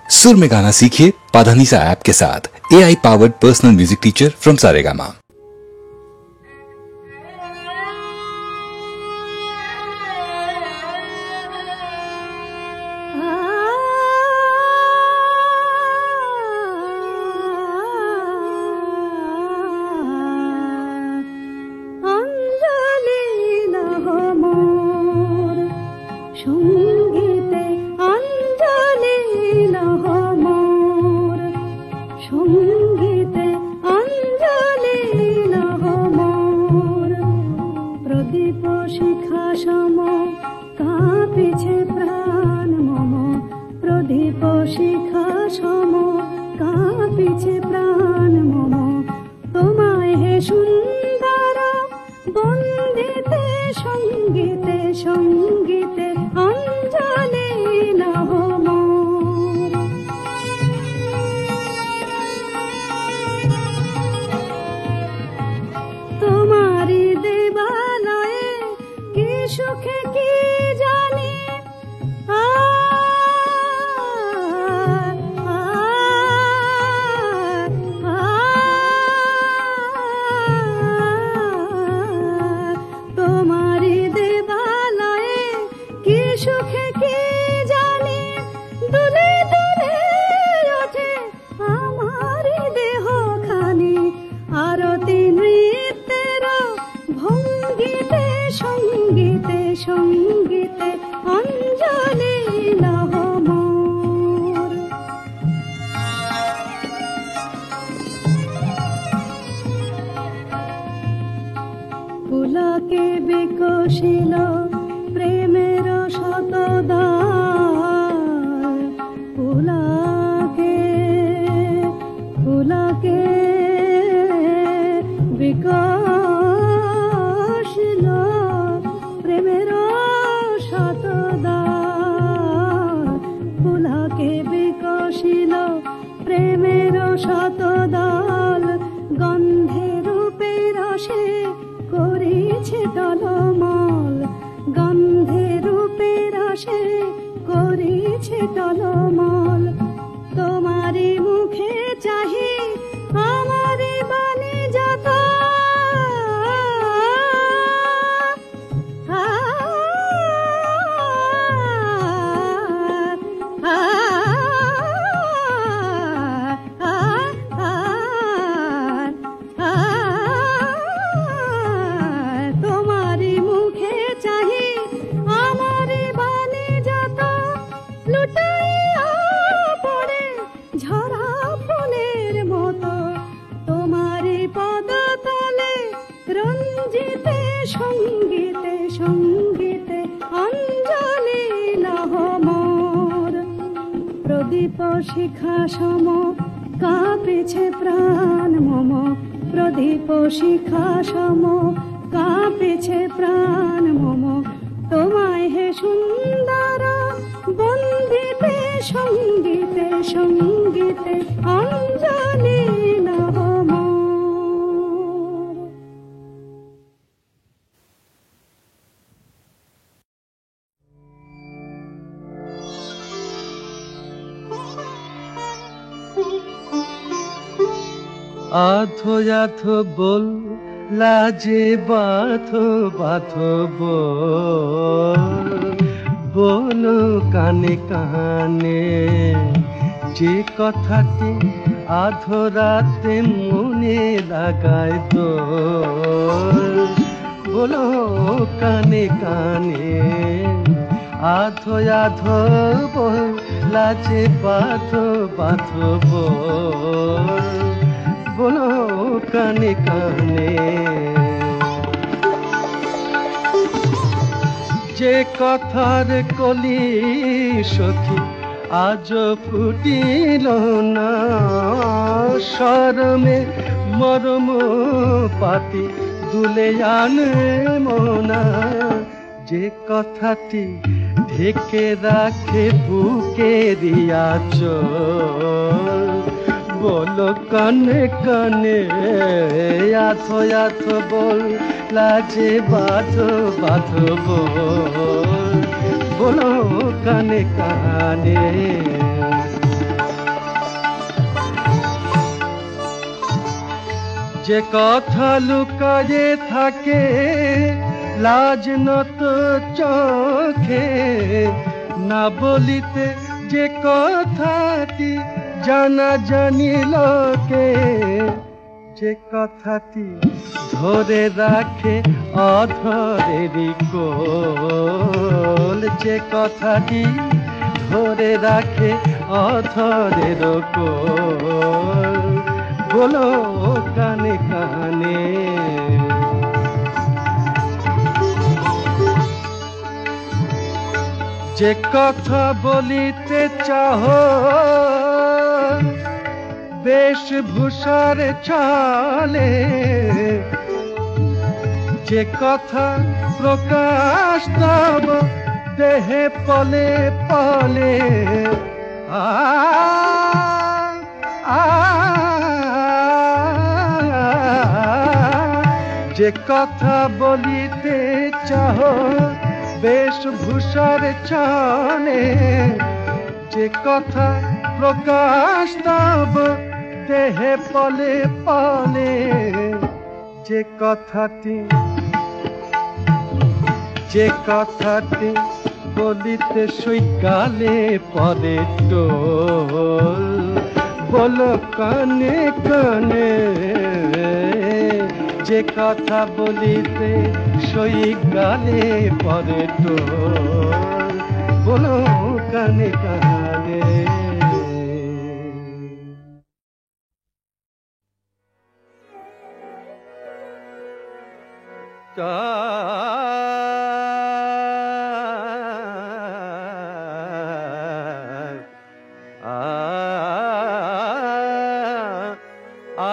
सुर में गाना सीखिए पाधानीसा ऐप के साथ। AI powered personal music teacher from Saregama. আধো আধো বল লাজে বাথো বাথো বলো কানে কানে যে কথাটি আধো রাতে মনে লাগায় তো বলো কানে কানে আধো আধো বল লাজে বাথো বাথো বলো কানে কানে যে কথার কলি সখী আজ ফুটিল না শরমে মরম পাতি দুলে আনে মোনা যে কথাটি ঢেকে রাখে বুকের আঁচল বলো কানে কানে আধো আধো বল লাজে বাঁধো বাঁধো বলো কানে কানে যে কথা লুকায়ে থাকে লাজ নত চোখে, না বলিতে যে কথাটি জানা জানি লোকে, যে কথাটি ধরে রাখে অধরেরই কোল, যে কথাটি ধরে রাখে অধরের কোল, বলো কানে কানে। যে কথা বলিতে চাহো বেশভূষার ছলে, যে কথা প্রকাশ তব দেহে পলে পলে, যে কথা বলিতে চাহো বেশভূষার ছলে, যে কথা প্রকাশ তব দেহে পলে পলে, যে কথাটি বলিতে সৈকালে পরে টোল, বলো কানে কানে। যে কথা বলিতে সৈকালে পরে টোল, বলো কানে কানে।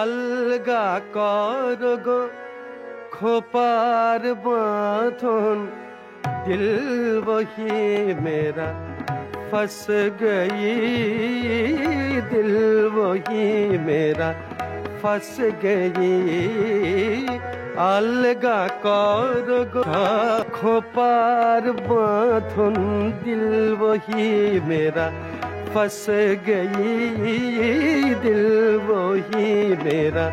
अलगा कर गो खोपार बांधन, दिल वही मेरा फंस गई, दिल वही मेरा फंस गई। अलगा कर गो खोपार बांधन, दिल वही मेरा फंस गई, दिल वही मेरा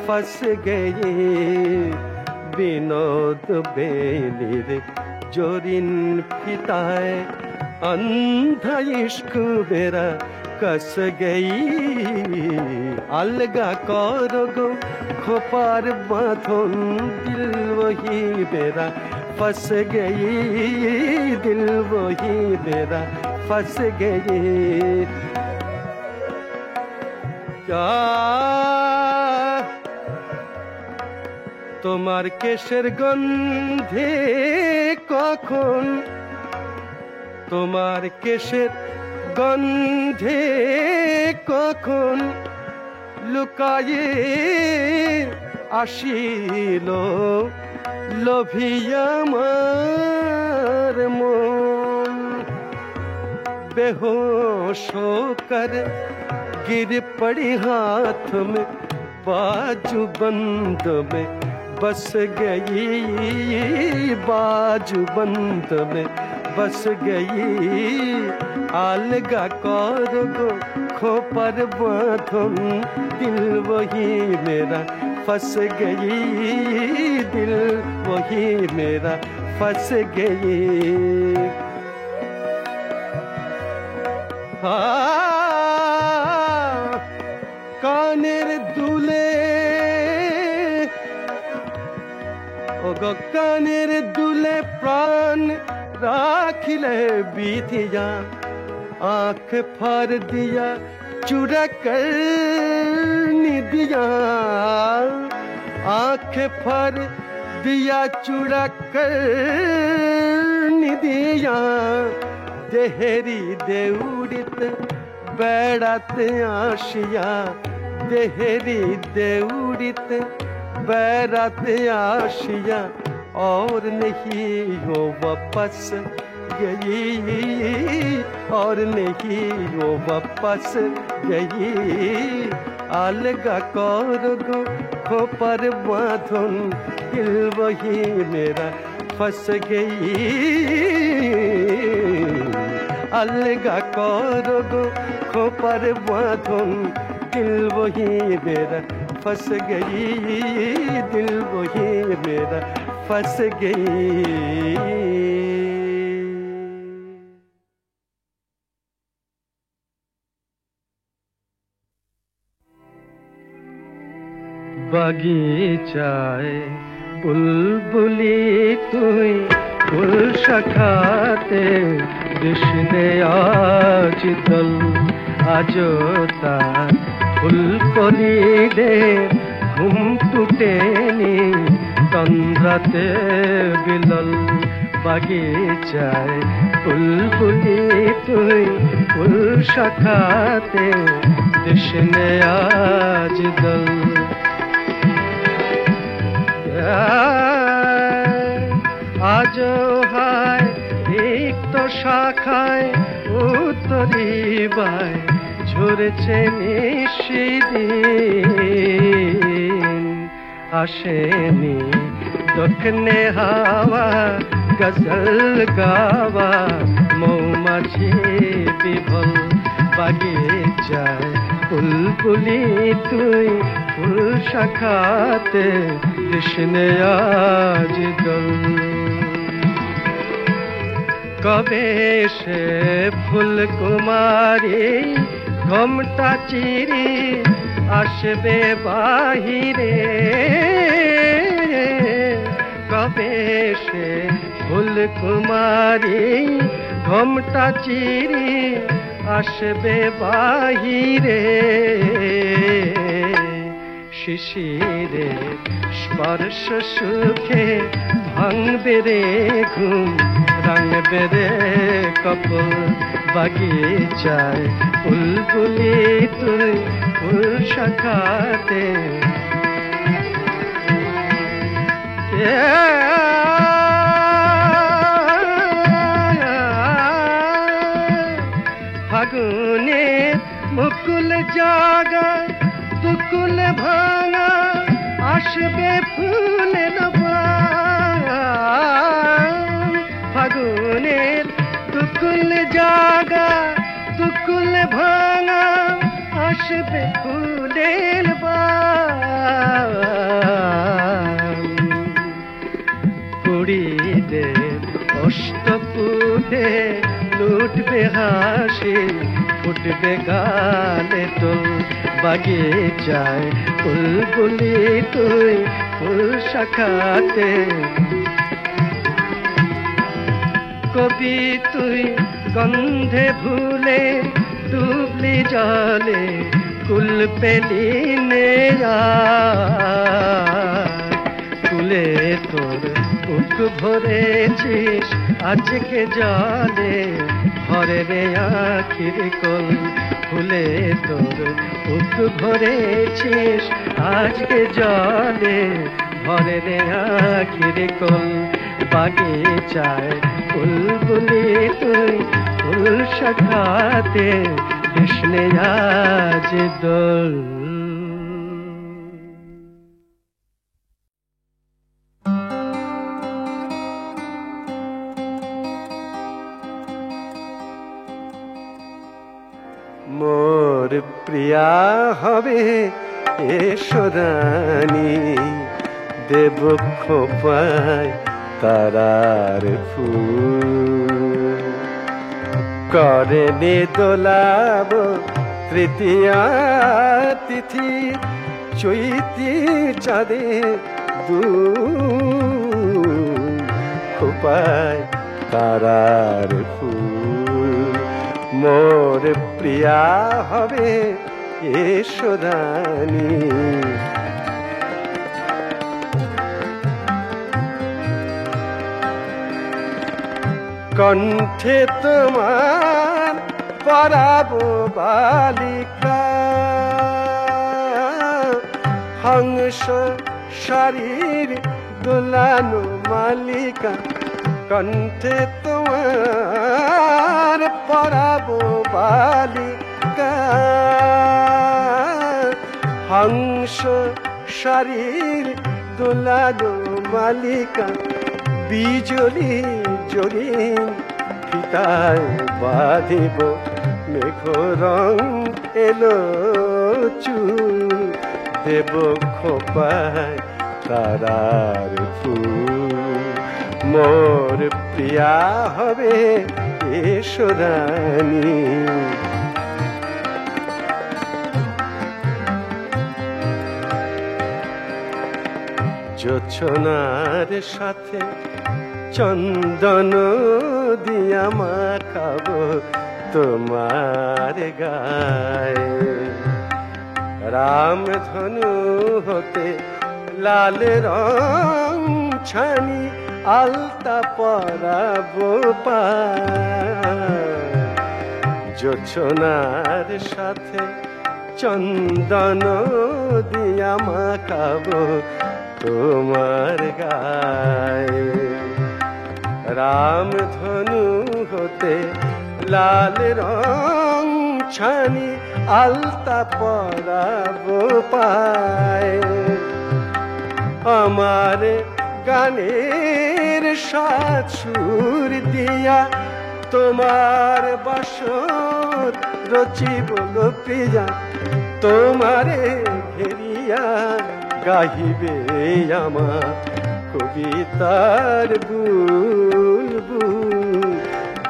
फंस गई। विनोद बेनीर जोरिन फिताए अंधा इश्क मेरा कस गई। अलगा कर गो खोपार बांधन, दिल वही मेरा फंस गई, दिल वही मेरा फंस गई। क्या তোমার কেশের গন্ধে কখন, তোমার কেশের গন্ধে কখন লুকায়ে আসিল লোভিয়া আমার মন। बेहोश होकर गिर पड़ी हाथ में, बाजू बंद में बस गई, बाजू बंद में बस गई। अलगा कर गो खोपर बांधन, दिल वही मेरा फंस गई, दिल वही मेरा फंस गई। কানের দুলে ওগো কানের দুলে প্রাণ রাখিলে বিধিয়া, आँख फाड़ दिया चुरा कर निदिया, आँख फाड़ दिया चुरा कर निदिया। देहरी देउड़ित बेड़ात आशिया, देहरी देउड़ित बेड़ात आशिया। और नहीं हो वापस गई, और नहीं वो वापस गई। अलगा कर गो खोपर बांधन, दिल वही मेरा फंस गई। अलगा कर गो खोपर बांधन, दिल वही मेरा फंस गई दिल वही मेरा फंस गई। বাগিচায় বুলবুলি তুই ফুল শাখাতে কৃষ্ণে আজ দল আজো তার ফুলকলি রে ঘুম টুটেনি তন্দ্রাতে বিলল। বাগিচায় বুলবুলি তুই ফুল শাখাতে কৃষ্ণে আজ দল। আজ হায় রিক্ত শাখায় উত্তরি বায় ঝরেছে নিশিদিন। আসেনি দক্ষিণে হাওয়া গজল গাওয়া মৌমাছি বিভল। বাগিচায় বুলবুলি তুই ফুল শাখাতে কৃষ্ণে আজ দল। কবে সে ফুল কুমারী ঘোমটা চিরি আসবে বাহিরে। কবে সে ফুল কুমারী ঘোমটা চিরি আসবে বাহিরে। শিশিরে স্পর্শ সুখে ভাঙবে রে ঘুম রাঙবে রে কপল। বাগিচায় বুলবুলি তুই ফুল শাখাতে ফাগুনে মুকুল জাগা দুকুল ভাঙা আসবে ফুলের বাগান। ফাগুনের দুকুল জাগা দুকুল ভাঙা আসবে ফুলের বাগান। কুড়িদের অষ্টপুটে লুটবে হাসি ফুটবে গালে তোল। বাগিচায় বুলবুলি তুই ফুল শাখাতে কবি তুই গন্ধে ভুলে ডুবলি জলে কুল পেলি নে কুলে তোর বুক ভরেছিস আজকে জলে ভরে রে আখির কল। ফুলে তোর বুক ভরেছিস আজকে জলে ভরে রে আখির কল। বাগিচায় বুলবুলি তুই ফুল শাখাতে কৃষ্ণে আজ দোল। মোর প্রিয়া হবে এসরানি দেব খোপায় তারার ফুল করে নে দোলাব তৃতীয়া তিথি চৈতি চাঁদে দুল খোপায় তারার ফুল। মোর প্রিয়া হবে এসরানি কণ্ঠে তোমার পরাবো বালিকা হংস শরীর দোলানো মালিকা। কণ্ঠে তোমার পরাবো বালিকা হংস শরীর দোলানো মালিকা। বিজলি জড়ি ফিতায় বাঁধিব মেঘ রং এলো চুল দেব খোপায় তারার ফুল, মোর প্রিয়া হবে এসরানী। জোছনার সাথে চন্দন দিয়া মাখাবো তোমার গায়ে, রামধনু হতে লাল রং ছানি আলতা পরাবো পায়। জোছনার সাথে চন্দন দিয়া মাখাবো তোমার গায়ে, রামধনু হতে লাল রং ছানি আলতা পরাবো পায়। আমার গানের সাত সুর দিয়া তোমার বাসর রচিব গো প্রিয়া, তোমারে ঘেরিয়া গাহিবে আমার কবিতার বুলবুল।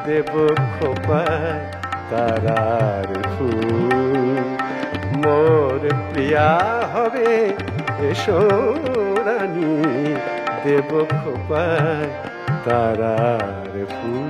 দেব খোপায় তারার ফুল, মোর প্রিয়া হবে এসরানী। দেব খোপায় তারার ফুল।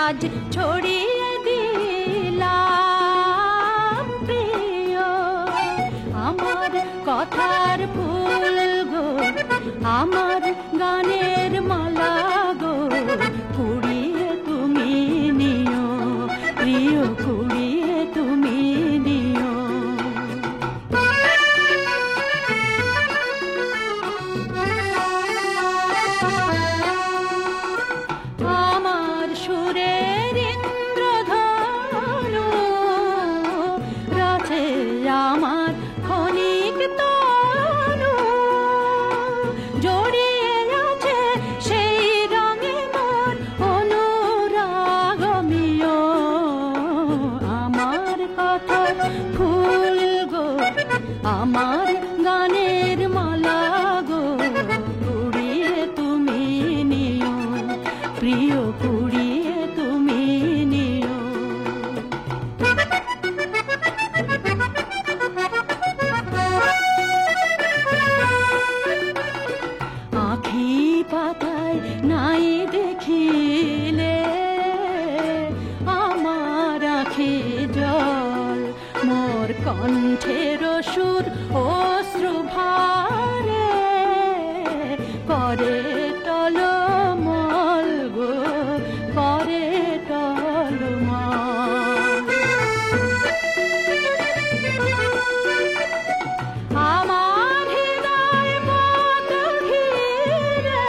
আজ ছড়িয়ে দিলাম প্রিয় আমার কথার ফুল গো আমার গানের মালা গো কুড়িয়ে তুমি নিও প্রিয় কুড়িয়ে তুমি নিও আমার সুরের ইন্দ্রধনু রাতে আমার ক্ষণিক তনু জড়িয়ে আছে সেই রঙে মোর অনুরাগমিও আমার কথা ফুল গো আমার গানের মালা গো কুড়িয়ে তুমি নিও প্রিয় কুড়িয়ে তুমি নিও আঁখি পাতায় নাই দেখিলে আমার আঁখি জল মোর কণ্ঠের সুর অশ্রু ভারে করে টলমল গো করে টলমল আমার হৃদয় মত ঘিরে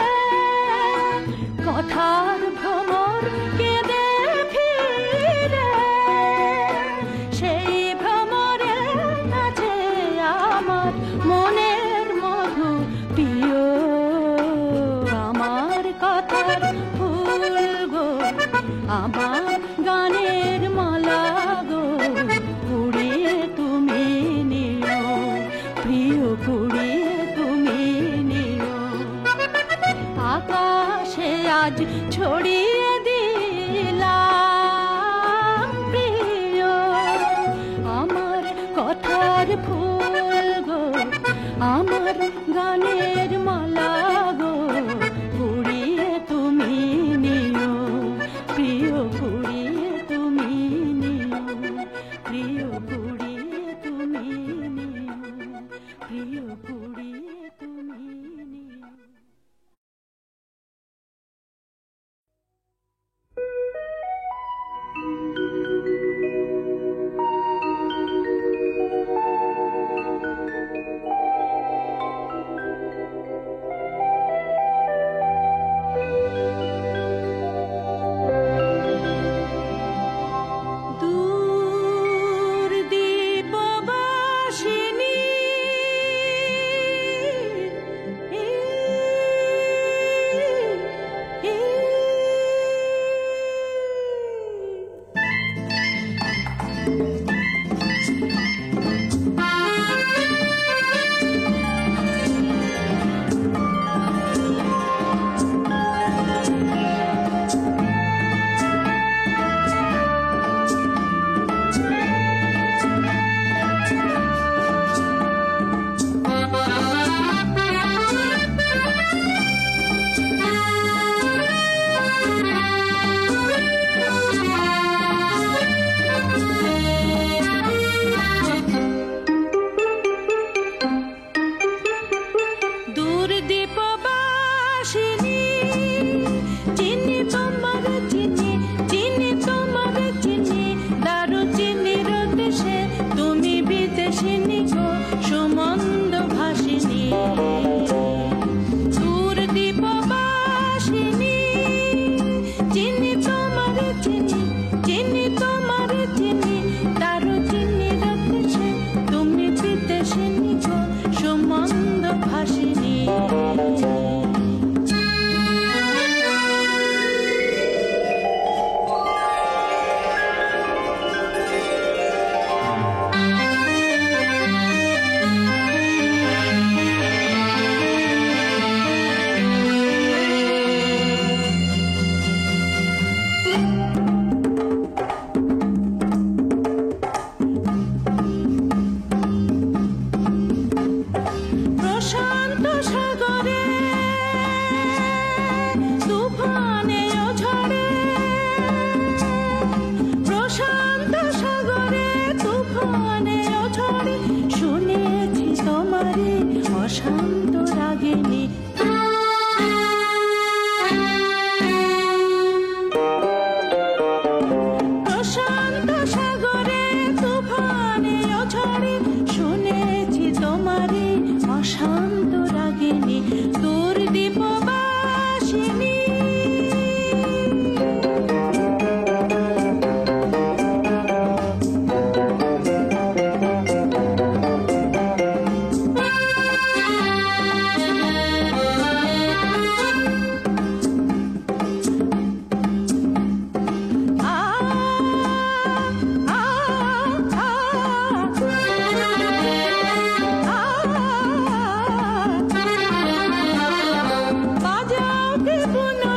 কথার ভ্রমর কেঁদে ফিরে সেই ভ্রমরে আছে আমার মনের মধু প্রিয় আমার কথার ফুল গো আমার গানের মালা গো কুড়িয়ে তুমি নিও প্রিয় কুড়িয়ে তুমি নিও আকাশে আজ ছড়িয়ে দিলাম প্রিয় আমার কথার ফুল গো আমার গানের মালা গো কুড়িয়ে তুমি নিও প্রিয় কুড়িয়ে তুমি নিও প্রিয় কুড়িয়ে তুমি নিও প্রিয় কুড়িয়ে তুমি নিও দূর দীপবাসিনী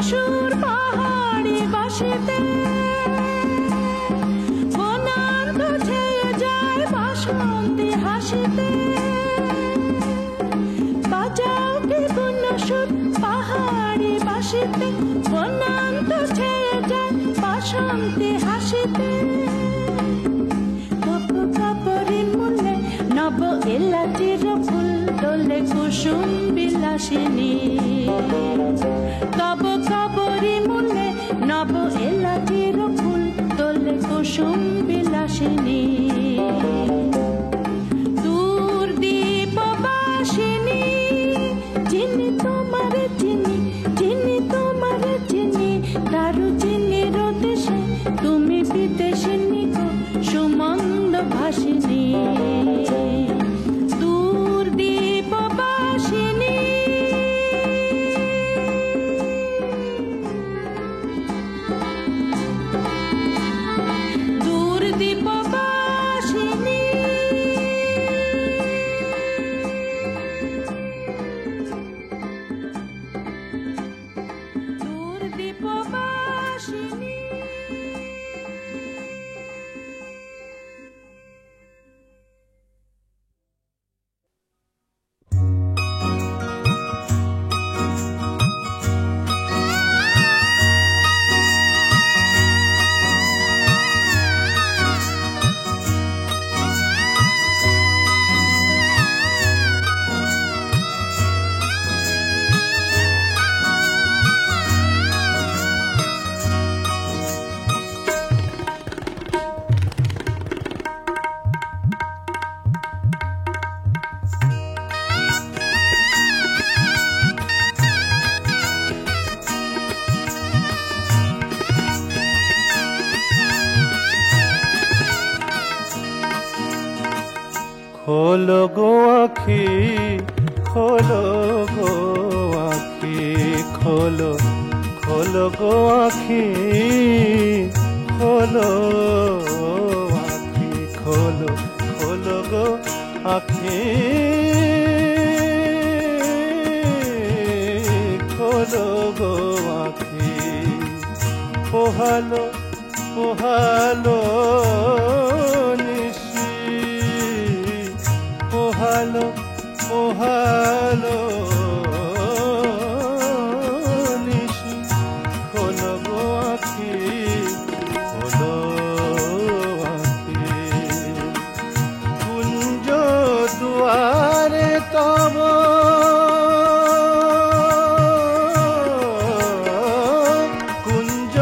সুর পাহাড়ি বাসিতে বনান্ত ছেয়ে যায় বাসন্তী হাসিতে বাজাও কি গুণ সুর পাহাড়ি বাসিতে বনান্ত ছেয়ে যায় বাসন্তী হাসিতে কপ কাপড়ি মূলে নব এলাচির ফুল তোলে কুসুম বিলাসিনী কব কাপড়ি মূলে নব এলাচির ফুল তোলে কুসুম বিলাসিনী দূর দীপবাসিনী চিনি তোমার চিনি চিনি তোমার চিনি দারু চিনির দেশে তুমি বিদেশিনী গো সুমন্দ ভাসিনী দূর দীপবাসিনী দূর দীপবাসিনী দূর দীপবাসিনী খোলো গো আখি খোলো গো আখি খোলো খোলো গো আখি খোলো আখি খোলো খোলো গো আখি খোলো গো আখি পোহালো পোহালো পোহালো পোহালো নিশি খোলো গো আখি খোলো আখি কুঞ্জ দুয়ারে তব কুঞ্জ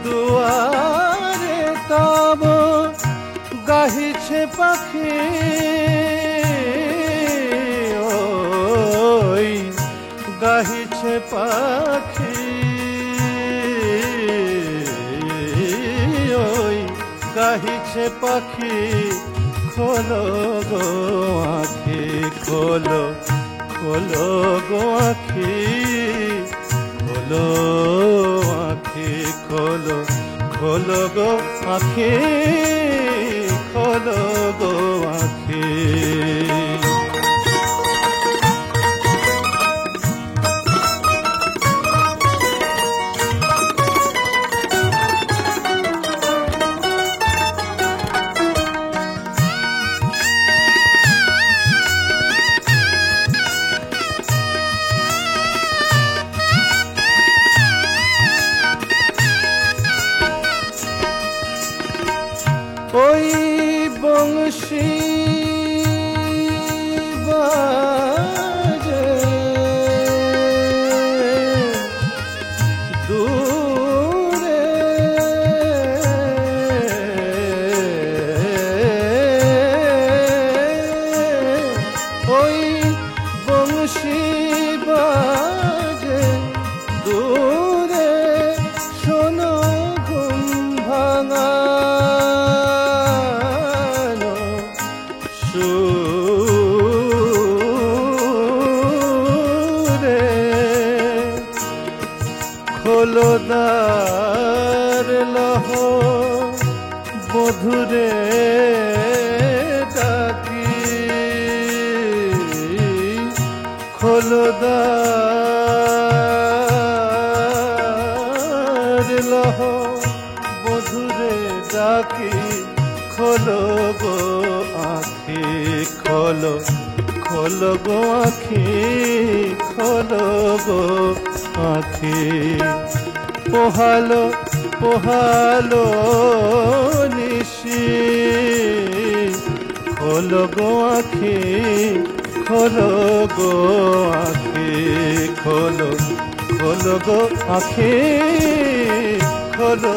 দুয়ারে তব গাহিছে পাখি গাহিছে পাখি ওই গাহিছে পাখি খোলো গো আখি খোলো খোলো গো আখি খোলো আখি খোলো খোলো গো আখি খোলো গো আখি ওই বংশী বাজে দূরে ওই বংশী বাজে দূরে শোনো ঘুম ভাঙা খোলোদার লহ বধুরে ডাকি খোলোদার আঁখি খোলো গো আঁখি খোলো খোলো গো আঁখি খোলো গো আঁখি পোহালো পোহালো নিশি খোলো গো আঁখি খোলো গো আঁখি খোলো খোলো গো আঁখি খোলো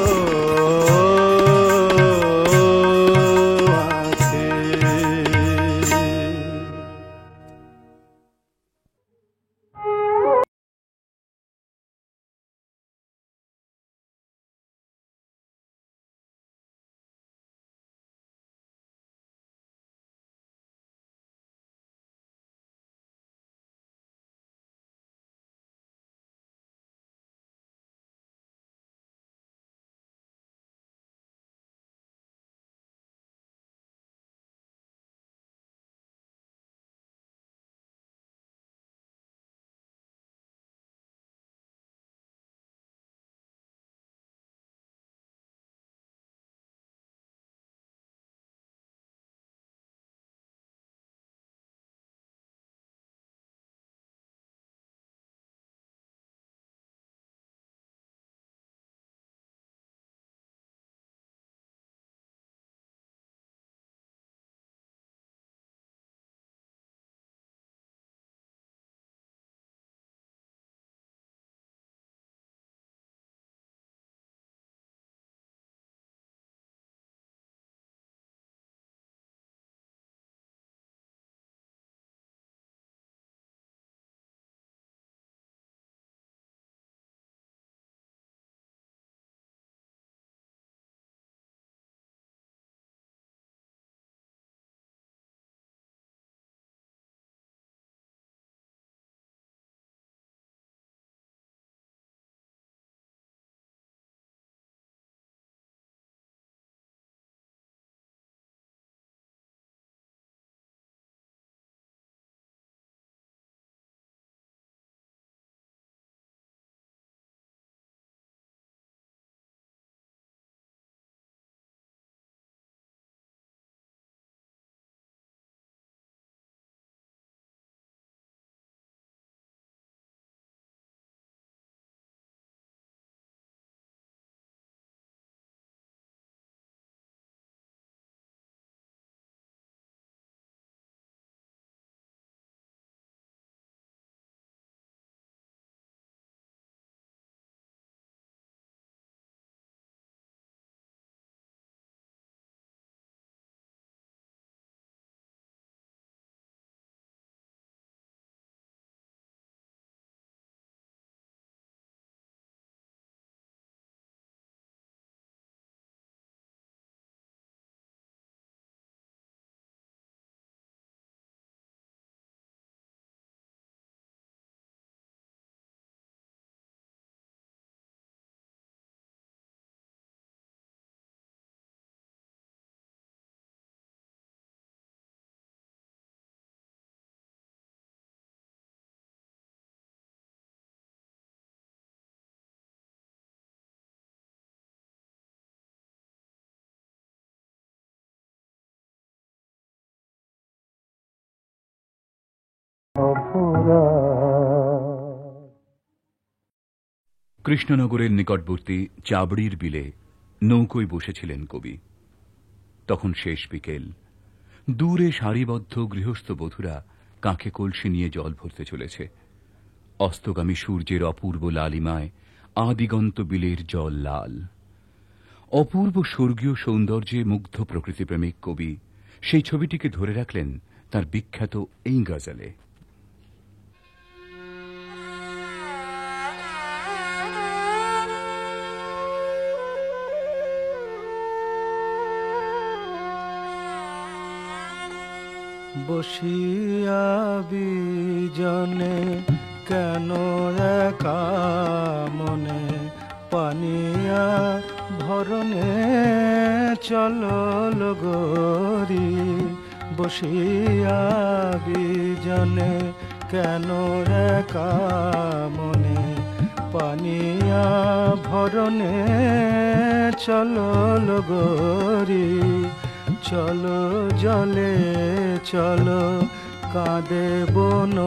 কৃষ্ণনগরের নিকটবর্তী চাবড়ির বিলে নৌকোয় বসেছিলেন কবি। তখন শেষ বিকেল। দূরে সারিবদ্ধ গৃহস্থ বধূরা কাঁখে কলসি নিয়ে জল ভরতে চলেছে। অস্তগামী সূর্যের অপূর্ব লালিমায় আদিগন্ত বিলের জল লাল। অপূর্ব স্বর্গীয় সৌন্দর্যে মুগ্ধ প্রকৃতিপ্রেমিক কবি সেই ছবিটিকে ধরে রাখলেন তার বিখ্যাত এই গজলে। বসিয়া বিজনে কেন একা মনে পানিয়া ভরণে চল গরি। বসিয়া বিজনে কেন একা মনে পানিয়া ভরণে চলো লগরি চলো জলে চলো কাঁদে বন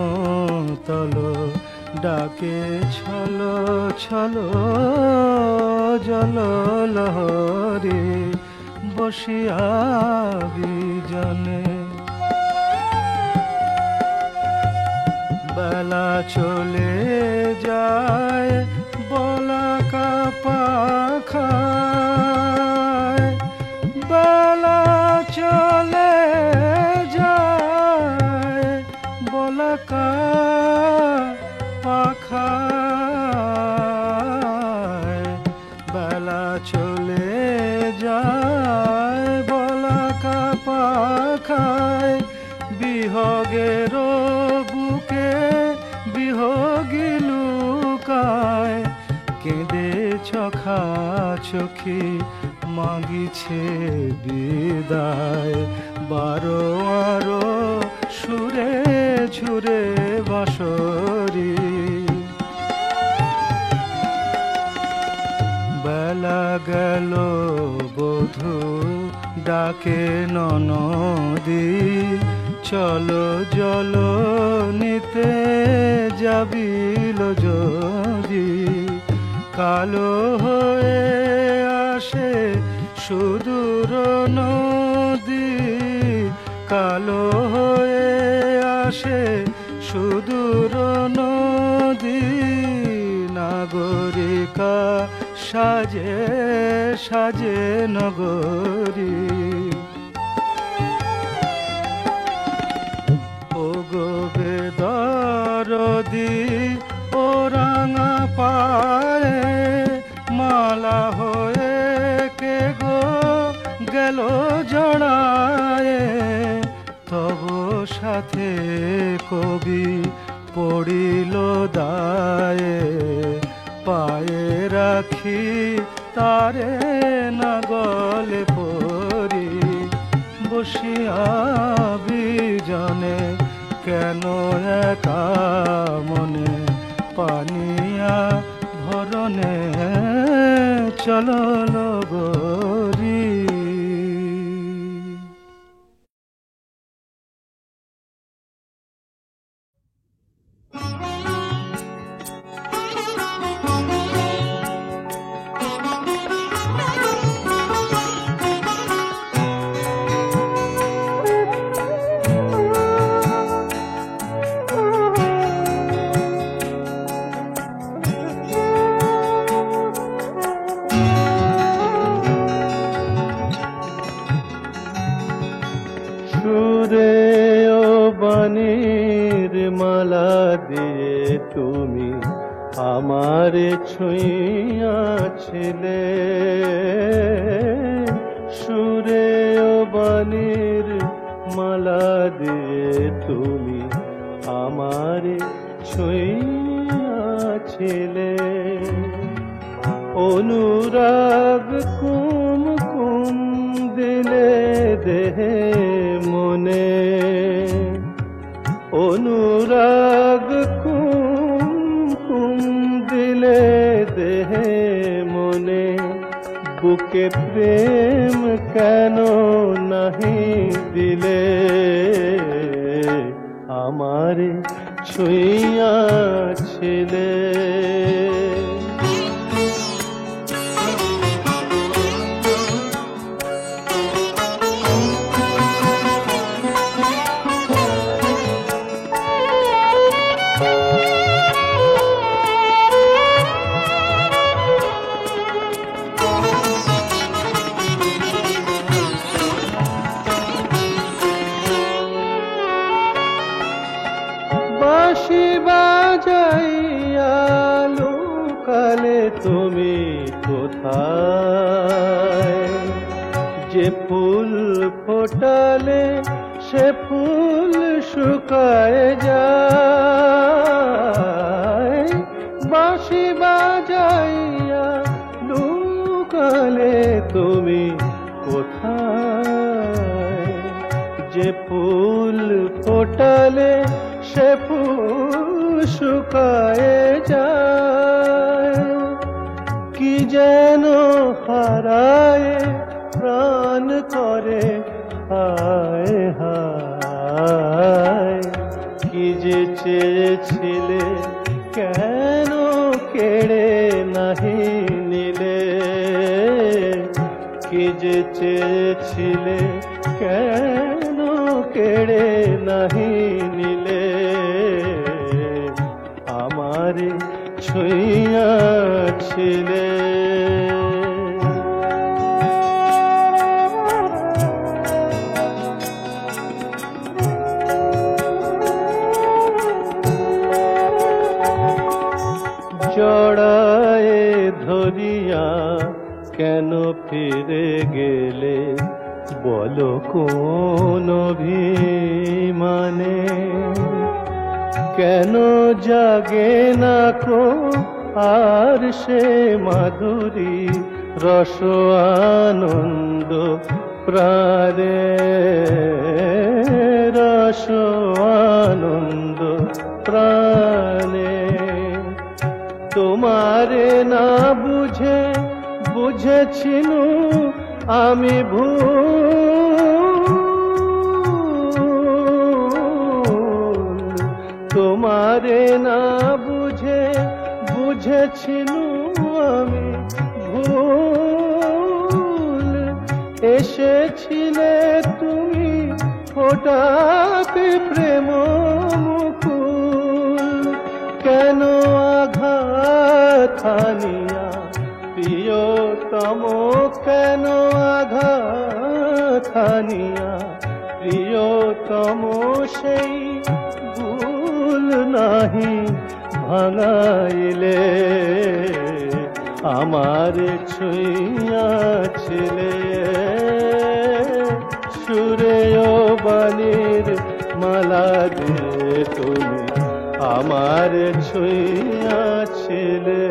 তলো ডাকে ছলো ছলো জল লহরি বসিয়া বিজনে বেলা চলে যায় বলাকা পাখায় বেলা চলে যায় বলাকা পাখায় বেলা চলে যায় বলাকা পাখায় বিহগের বুকে বিহগী লুকায় কেঁদে চোখা চোখি মাগিছে বিদায় বারো আরো সুরে ঝুরে বাঁশরি বেলা গেল বধূ ডাকে ননদি চলো জল নিতে যাবিল যদি কালো হয়ে আসে সুদূর নদী কালো হয়ে আসে সুদূর নদী নাগরিকা সাজে সাজে নগরী ওগো বেদরদি ও রাঙা পায়ে মালা হয়ে কে গো গেল জড়ায়ে তব সাথে কবি পড়িল দায়ে পায়ে রাখি তারে না গলে পরি বসিয়া বিজনে কেন একা মনে পানিয়া ভরনে চলো লগরি মালা দিয়ে তুমি আমারে ছুঁইয়াছিলে সুরে ও বাণীর মালা দিয়ে তুমি আমারে ছুঁইয়াছিলে অনুরাগ কুম কুম দিলে দেহে মনে অনুরাগ কুম কুম দিলে দেহে মনে বুকে প্রেম কেন নাহি দিলে আমারে ছুঁইয়াছিলে বাঁশি বাজাইয়া লুকালে তুমি কোথায় যে ফুল ফোটালে সে ফুল শুকায় যায় বাঁশি বাজাইয়া লুকালে তুমি কোথায় যে ফুল ফোটালে সে ফুল শুকায় যায় কি যেন হারায় প্রাণ করে হায় হায়, কি যে চেয়েছিলে কেন কেড়ে নাহি নিলে, কি যে চেয়েছিলে কেন কেড়ে নাহি নিলে, আমারে ছুঁইয়াছিলে। জড়ায় ধরিয়া কেন ফিরে গেলে বলো কোন অভিমানে, কেন জাগে না কো আর সে মাধুরী রস আনন্দ প্রাণে, রস আনন্দ প্রাণে। তোমারে না বুঝে বুঝেছিনু আমি ভুল, তোমারে না বুঝে বুঝেছিনু আমি ভুল, এসেছিলে তুমি ফোটাতে প্রেম মুকুল, কেন আঘাত হানিয়া প্রিয়তম, কেন আঘাত হানিয়া প্রিয়তম, সেই ভুল নাহি ভাঙাইলে, আমার ছুঁইয়াছিলে। সুরে ও বাণীর মালা দিয়ে তুমি আমার ছুঁইয়াছিলে।